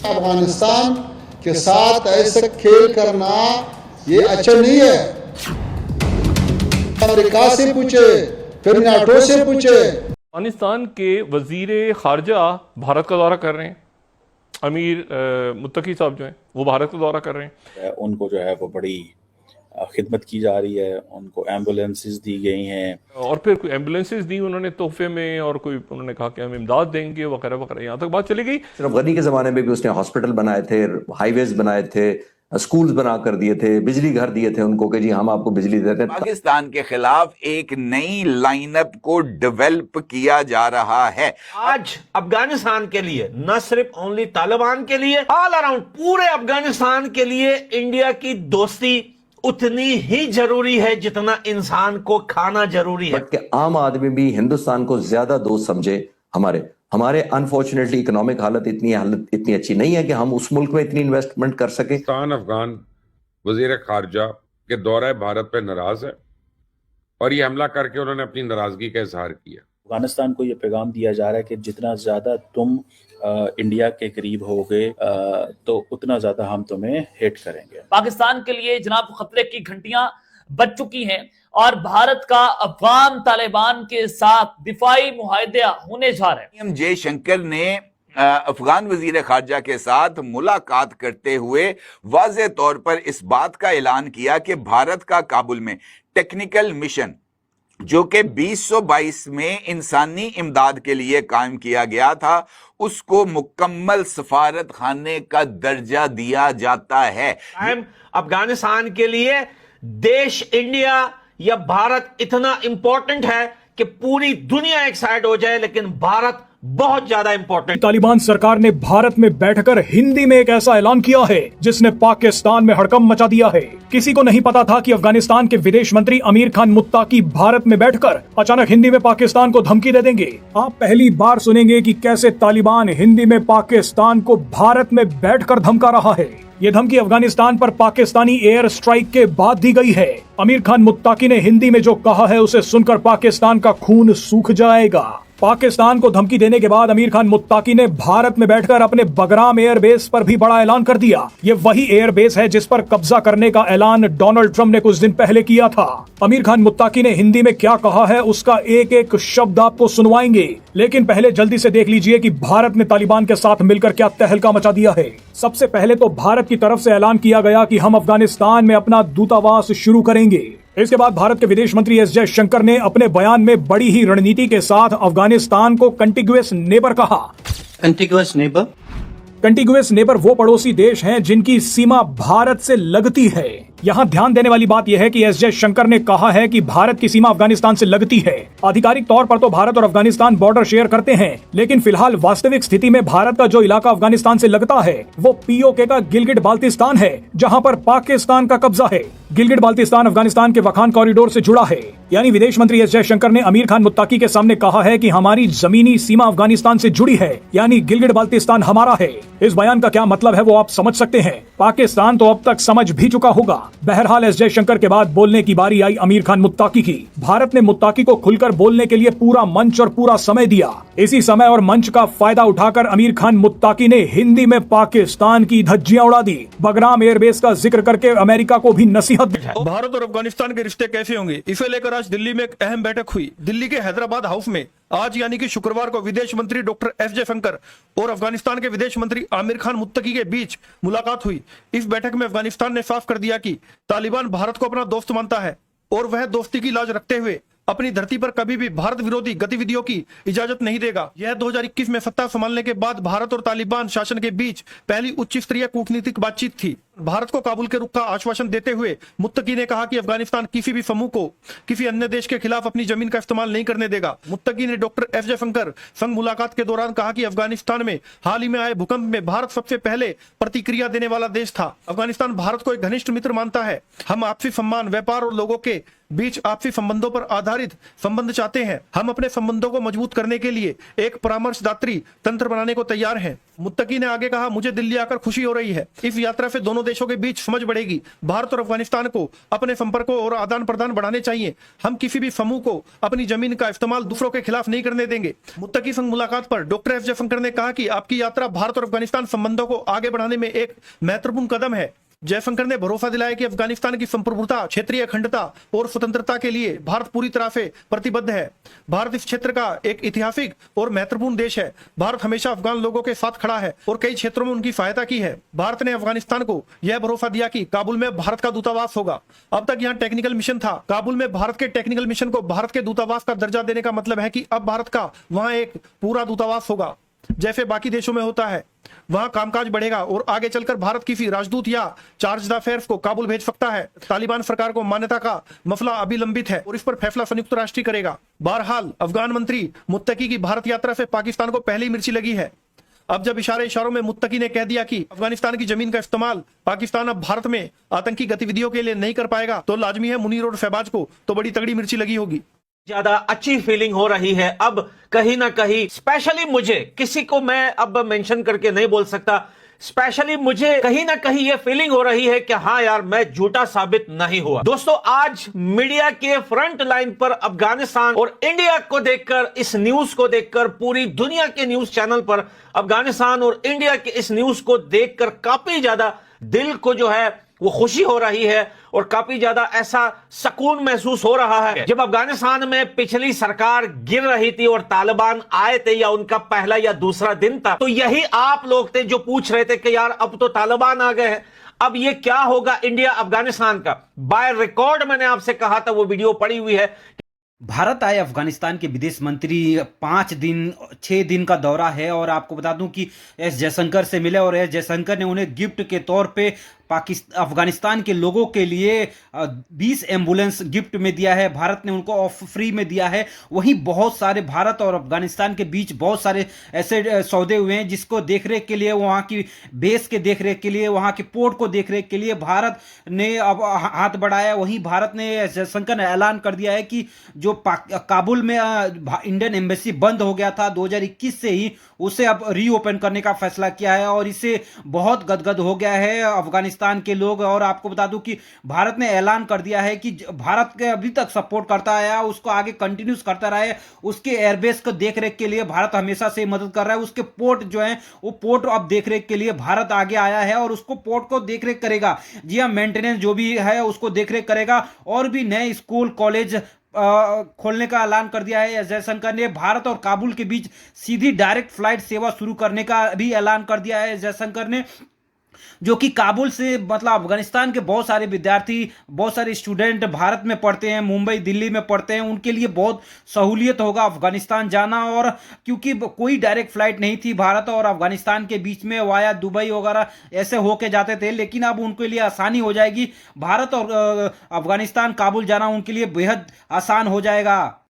अफगानिस्तान के साथ ऐसे खेल करना ये अच्छा नहीं है। अमेरिका से पूछे, फिर नाटो से पूछे। अफगानिस्तान के वजीर खारजा भारत का दौरा कर रहे हैं। अमीर मुत्तकी साहब जो हैं वो भारत का दौरा कर रहे हैं। उनको जो है वो बड़ी खिदमत की जा रही है, उनको एम्बुलेंसेस दी गई हैं और फिर कोई एम्बुलेंसेस दी उन्होंने तोहफे में, और कोई उन्होंने कहा कि हम इमदाद देंगे वगैरह वगैरह, यहाँ तक बात चली गई। सिर्फ गनी के ज़माने में भी उसने हॉस्पिटल बनाए थे, हाईवेज बनाए थे, स्कूल्स बना कर दिए थे, बिजली घर दिए थे उनको कि जी हम आपको बिजली देते हैं। पाकिस्तान के खिलाफ एक नई लाइनअप को डेवलप किया जा रहा है। आज अफगानिस्तान के लिए, न सिर्फ ओनली तालिबान के लिए, ऑल अराउंड पूरे अफगानिस्तान के लिए इंडिया की दोस्ती उतनी ही जरूरी है जितना इंसान को खाना जरूरी है। बट कि आम आदमी भी हिंदुस्तान को ज्यादा दोस्त समझे। हमारे अनफॉर्चुनेटली इकोनॉमिक हालत इतनी अच्छी नहीं है कि हम उस मुल्क में इतनी इन्वेस्टमेंट कर सके। अफगान वजीर खारजा के दौरे भारत पे नाराज है और ये हमला करके उन्होंने अपनी नाराजगी का इजहार किया। अफगानिस्तान को ये पैगाम दिया जा रहा है कि जितना ज्यादा तुम इंडिया के करीब होगे तो उतना ज्यादा हम तुम्हें हिट करेंगे। पाकिस्तान के लिए जनाब खतरे की घंटियां बज चुकी हैं और भारत का अफगान तालिबान के साथ दिफाई मुआहदा होने जा रहे हैं। जयशंकर ने अफगान वजीर खारजा के साथ मुलाकात करते हुए वाज़ेह तौर पर इस बात का ऐलान किया कि भारत का काबुल में टेक्निकल मिशन जो कि 2022 में इंसानी इमदाद के लिए कायम किया गया था, उसको मुकम्मल सफारत खाने का दर्जा दिया जाता है। अफगानिस्तान के लिए देश इंडिया या भारत इतना इंपॉर्टेंट है कि पूरी दुनिया एक साइड हो जाए, लेकिन भारत बहुत ज्यादा इंपॉर्टेंट। तालिबान सरकार ने भारत में बैठकर हिंदी में एक ऐसा ऐलान किया है जिसने पाकिस्तान में हड़कंप मचा दिया है। किसी को नहीं पता था कि अफगानिस्तान के विदेश मंत्री आमिर खान मुत्ताकी भारत में बैठकर अचानक हिंदी में पाकिस्तान को धमकी दे देंगे। आप पहली बार सुनेंगे कि कैसे तालिबान हिंदी में पाकिस्तान को भारत में बैठकर धमका रहा है। ये धमकी अफगानिस्तान पर पाकिस्तानी एयर स्ट्राइक के बाद दी गई है। आमिर खान मुत्ताकी ने हिंदी में जो कहा है उसे सुनकर पाकिस्तान का खून सूख जाएगा। पाकिस्तान को धमकी देने के बाद आमिर खान मुत्ताकी ने भारत में बैठकर अपने बगराम एयरबेस पर भी बड़ा ऐलान कर दिया। ये वही एयरबेस है जिस पर कब्जा करने का ऐलान डोनाल्ड ट्रंप ने कुछ दिन पहले किया था। आमिर खान मुत्ताकी ने हिंदी में क्या कहा है उसका एक एक शब्द आपको सुनवाएंगे, लेकिन पहले जल्दी से देख लीजिए कि भारत ने तालिबान के साथ मिलकर क्या तहलका मचा दिया है। सबसे पहले तो भारत की तरफ से ऐलान किया गया कि हम अफगानिस्तान में अपना दूतावास शुरू करेंगे। इसके बाद भारत के विदेश मंत्री एस जयशंकर ने अपने बयान में बड़ी ही रणनीति के साथ अफगानिस्तान को कंटिगुअस नेबर कहा। कंटिगुअस नेबर वो पड़ोसी देश हैं जिनकी सीमा भारत से लगती है। यहाँ ध्यान देने वाली बात यह है कि एस जयशंकर ने कहा है कि भारत की सीमा अफगानिस्तान से लगती है। आधिकारिक तौर पर तो भारत और अफगानिस्तान बॉर्डर शेयर करते हैं, लेकिन फिलहाल वास्तविक स्थिति में भारत का जो इलाका अफगानिस्तान से लगता है वो पीओके का गिलगिट बाल्टिस्तान है, जहाँ पर पाकिस्तान का कब्जा है। गिलगिट बाल्टिस्तान अफगानिस्तान के वखान कॉरिडोर से जुड़ा है। यानी विदेश मंत्री एस जयशंकर ने आमिर खान मुत्ताकी के सामने कहा है कि हमारी जमीनी सीमा अफगानिस्तान से जुड़ी है, यानी गिलगिट बाल्टिस्तान हमारा है। इस बयान का क्या मतलब है वो आप समझ सकते हैं। पाकिस्तान तो अब तक समझ भी चुका होगा। बहरहाल एस जयशंकर के बाद बोलने की बारी आई आमिर खान मुत्ताकी की। भारत ने मुत्ताकी को खुलकर बोलने के लिए पूरा मंच और पूरा समय दिया। इसी समय और मंच का फायदा उठाकर आमिर खान मुत्ताकी ने हिंदी में पाकिस्तान की धज्जियां उड़ा दी। बगराम एयरबेस का जिक्र करके अमेरिका को भी नसीहत दी। भारत और अफगानिस्तान के रिश्ते कैसे होंगे, इसे लेकर आज दिल्ली में एक अहम बैठक हुई। दिल्ली के हैदराबाद हाउस में आज यानी कि शुक्रवार को विदेश मंत्री डॉक्टर एस जयशंकर और अफगानिस्तान के विदेश मंत्री आमिर खान मुत्तकी के बीच मुलाकात हुई। इस बैठक में अफगानिस्तान ने साफ कर दिया कि तालिबान भारत को अपना दोस्त मानता है और वह दोस्ती की लाज रखते हुए अपनी धरती पर कभी भी भारत विरोधी गतिविधियों की इजाजत नहीं देगा। यह 2021 में सत्ता संभालने के बाद भारत और तालिबान शासन के बीच पहली उच्च स्तरीय कूटनीतिक बातचीत थी। भारत को काबुल के रुख का आश्वासन देते हुए मुत्तकी ने कहा कि अफगानिस्तान किसी भी समूह को किसी अन्य देश के खिलाफ अपनी जमीन का इस्तेमाल नहीं करने देगा। मुत्तकी ने डॉक्टर एस जयशंकर संग मुलाकात के दौरान कहा कि अफगानिस्तान में हाल ही में आए भूकंप में भारत सबसे पहले प्रतिक्रिया देने वाला देश था। अफगानिस्तान भारत को एक घनिष्ठ मित्र मानता है। हम आपसी सम्मान, व्यापार और लोगों के बीच आपसी संबंधों पर आधारित संबंध चाहते हैं। हम अपने संबंधों को मजबूत करने के लिए एक परामर्शदात्री तंत्र बनाने को तैयार हैं। मुत्तकी ने आगे कहा, मुझे दिल्ली आकर खुशी हो रही है। इस यात्रा से दोनों देशों के बीच समझ बढ़ेगी। भारत और अफगानिस्तान को अपने संपर्कों और आदान प्रदान बढ़ाने चाहिए। हम किसी भी समूह को अपनी जमीन का इस्तेमाल दूसरों के खिलाफ नहीं करने देंगे। मुत्तकी संघ मुलाकात पर डॉक्टर एस जयशंकर ने कहा कि आपकी यात्रा भारत और अफगानिस्तान संबंधों को आगे बढ़ाने में एक महत्वपूर्ण कदम है। जयशंकर ने भरोसा दिलाया कि अफगानिस्तान की संप्रभुता, क्षेत्रीय अखंडता और स्वतंत्रता के लिए भारत पूरी तरह से प्रतिबद्ध है। भारत इस क्षेत्र का एक ऐतिहासिक और महत्वपूर्ण देश है। भारत हमेशा अफगान लोगों के साथ खड़ा है और कई क्षेत्रों में उनकी सहायता की है। भारत ने अफगानिस्तान को यह भरोसा दिया कि काबुल में भारत का दूतावास होगा। अब तक यहाँ टेक्निकल मिशन था। काबुल में भारत के टेक्निकल मिशन को भारत के दूतावास का दर्जा देने का मतलब है कि अब भारत का वहाँ एक पूरा दूतावास होगा, जैसे बाकी देशों में होता है। वहां कामकाज बढ़ेगा और आगे चलकर भारत किसी राजदूत या चार्ज d'affaires को काबुल भेज सकता है। तालिबान सरकार को मान्यता का मसला अभी लंबित है और इस पर फैसला संयुक्त राष्ट्र करेगा। बहरहाल अफगान मंत्री मुत्तकी की भारत यात्रा से पाकिस्तान को पहली मिर्ची लगी है। अब जब इशारों में मुत्तकी ने कह दिया कि अफगानिस्तान की जमीन का इस्तेमाल पाकिस्तान अब भारत में आतंकी गतिविधियों के लिए नहीं कर पाएगा, तो लाजमी है मुनीर और शहबाज को तो बड़ी तगड़ी मिर्ची लगी होगी। ज्यादा अच्छी फीलिंग हो रही है अब कहीं ना कहीं। स्पेशली मुझे, किसी को मैं अब मेंशन करके नहीं बोल सकता, स्पेशली मुझे कहीं ना कहीं ये फीलिंग हो रही है कि हाँ यार, मैं झूठा साबित नहीं हुआ। दोस्तों, आज मीडिया के फ्रंट लाइन पर अफगानिस्तान और इंडिया को देखकर, इस न्यूज को देखकर, पूरी दुनिया के न्यूज चैनल पर अफगानिस्तान और इंडिया के इस न्यूज को देखकर काफी ज्यादा दिल को जो है वो खुशी हो रही है और काफी ज्यादा ऐसा सुकून महसूस हो रहा है। जब अफगानिस्तान में पिछली सरकार गिर रही थी और तालिबान आए थे, या उनका पहला या दूसरा दिन था, तो यही आप लोग थे जो पूछ रहे थे कि यार अब तो तालिबान आ गए हैं, अब ये क्या होगा इंडिया अफगानिस्तान का। बाय रिकॉर्ड मैंने आपसे कहा था, वो वीडियो पड़ी हुई है। भारत आए अफगानिस्तान के विदेश मंत्री 6 दिन का दौरा है और आपको बता दूं कि एस जयशंकर से मिले और एस जयशंकर ने उन्हें गिफ्ट के तौर पे अफगानिस्तान के लोगों के लिए 20 एम्बुलेंस गिफ्ट में दिया है। भारत ने उनको ऑफ फ्री में दिया है। वहीं बहुत सारे भारत और अफगानिस्तान के बीच बहुत सारे ऐसे सौदे हुए हैं जिसको देखरेख के लिए, वहाँ की बेस के देखरेख के लिए, वहाँ के पोर्ट को देखरेख के लिए भारत ने अब हाथ बढ़ाया। वहीं भारत ने, जयशंकर ने ऐलान कर दिया है कि जो काबुल में इंडियन एम्बेसी बंद हो गया था 2021 से ही, उसे अब रीओपन करने का फैसला किया है और इससे बहुत गदगद हो गया है अफगानिस्तान के लोग। और आपको बता दूं कि भारत ने ऐलान कर दिया है कि भारत के अभी तक सपोर्ट करता आया, उसको आगे कंटिन्यूस करता रहे। उसके एयरबेस को देखरेख के लिए भारत हमेशा से मदद कर रहा है। उसके पोर्ट जो है वो पोर्ट अब देखरेख के लिए भारत आगे आया है और उसको पोर्ट को देखरेख करेगा। जी हाँ, मेंटेनेंस जो भी है उसको देखरेख करेगा और भी नए स्कूल कॉलेज खोलने का ऐलान कर दिया है जयशंकर ने। भारत और काबुल के बीच सीधी डायरेक्ट फ्लाइट सेवा शुरू करने का भी ऐलान कर दिया है जयशंकर ने, जो कि काबुल से, मतलब अफगानिस्तान के बहुत सारे विद्यार्थी, बहुत सारे स्टूडेंट भारत में पढ़ते हैं, मुंबई दिल्ली में पढ़ते हैं, उनके लिए बहुत सहूलियत होगा अफगानिस्तान जाना। और क्योंकि कोई डायरेक्ट फ्लाइट नहीं थी भारत और अफगानिस्तान के बीच में, वाया दुबई वगैरह ऐसे होके जाते थे, लेकिन अब उनके लिए आसानी हो जाएगी। भारत और अफगानिस्तान काबुल जाना उनके लिए बेहद आसान हो जाएगा।